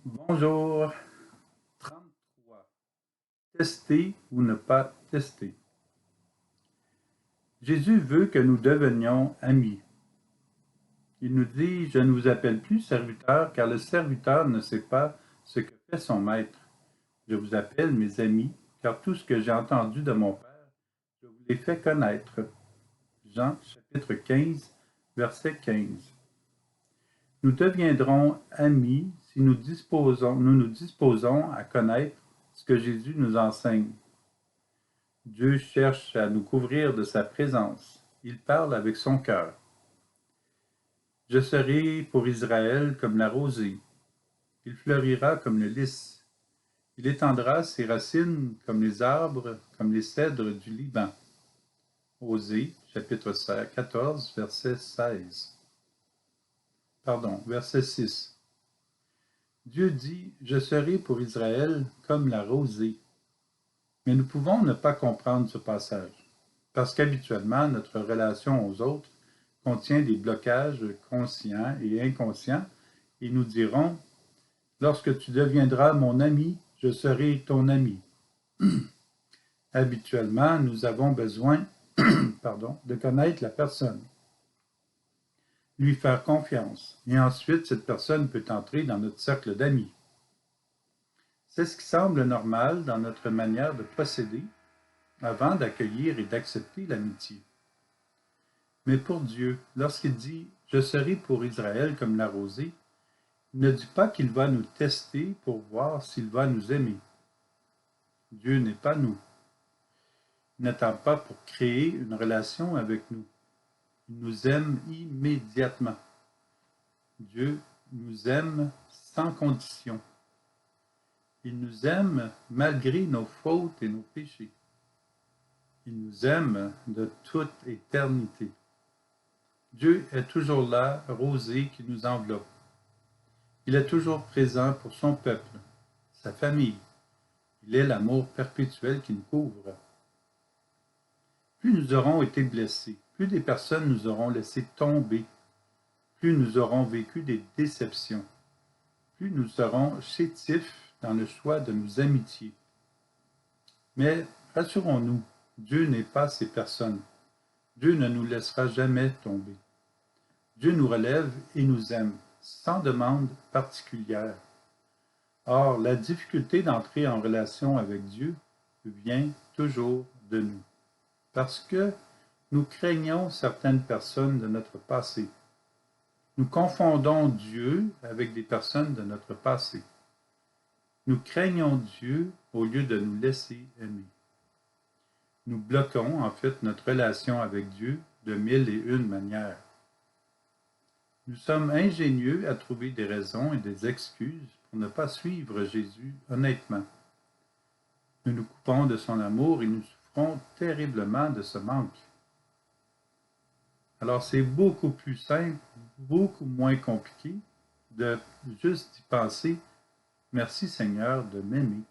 Bonjour. 33. Tester ou ne pas tester. Jésus veut que nous devenions amis. Il nous dit, je ne vous appelle plus serviteur, car le serviteur ne sait pas ce que fait son maître. Je vous appelle mes amis, car tout ce que j'ai entendu de mon Père, je vous l'ai fait connaître. Jean chapitre 15, verset 15. Nous deviendrons amis si nous nous disposons à connaître ce que Jésus nous enseigne. Dieu cherche à nous couvrir de sa présence. Il parle avec son cœur. Je serai pour Israël comme la rosée. Il fleurira comme le lys. Il étendra ses racines comme les arbres, comme les cèdres du Liban. Osée, chapitre 14, verset 16. Verset 6. Dieu dit, je serai pour Israël comme la rosée. Mais nous pouvons ne pas comprendre ce passage, parce qu'habituellement, notre relation aux autres contient des blocages conscients et inconscients, et nous dirons, lorsque tu deviendras mon ami, je serai ton ami. Habituellement, nous avons besoin de connaître la personne, lui faire confiance, et ensuite cette personne peut entrer dans notre cercle d'amis. C'est ce qui semble normal dans notre manière de procéder avant d'accueillir et d'accepter l'amitié. Mais pour Dieu, lorsqu'il dit « Je serai pour Israël comme la rosée », il ne dit pas qu'il va nous tester pour voir s'il va nous aimer. Dieu n'est pas nous. Il n'attend pas pour créer une relation avec nous. Il nous aime immédiatement. Dieu nous aime sans condition. Il nous aime malgré nos fautes et nos péchés. Il nous aime de toute éternité. Dieu est toujours là, rosée qui nous enveloppe. Il est toujours présent pour son peuple, sa famille. Il est l'amour perpétuel qui nous couvre. Plus nous aurons été blessés, plus des personnes nous auront laissé tomber, plus nous aurons vécu des déceptions, plus nous serons chétifs dans le choix de nos amitiés. Mais rassurons-nous, Dieu n'est pas ces personnes. Dieu ne nous laissera jamais tomber. Dieu nous relève et nous aime, sans demande particulière. Or, la difficulté d'entrer en relation avec Dieu vient toujours de nous, parce que nous craignons certaines personnes de notre passé. Nous confondons Dieu avec des personnes de notre passé. Nous craignons Dieu au lieu de nous laisser aimer. Nous bloquons en fait notre relation avec Dieu de 1001 manières. Nous sommes ingénieux à trouver des raisons et des excuses pour ne pas suivre Jésus honnêtement. Nous nous coupons de son amour et nous souffrons terriblement de ce manque. Alors c'est beaucoup plus simple, beaucoup moins compliqué de juste y penser « Merci Seigneur de m'aimer ».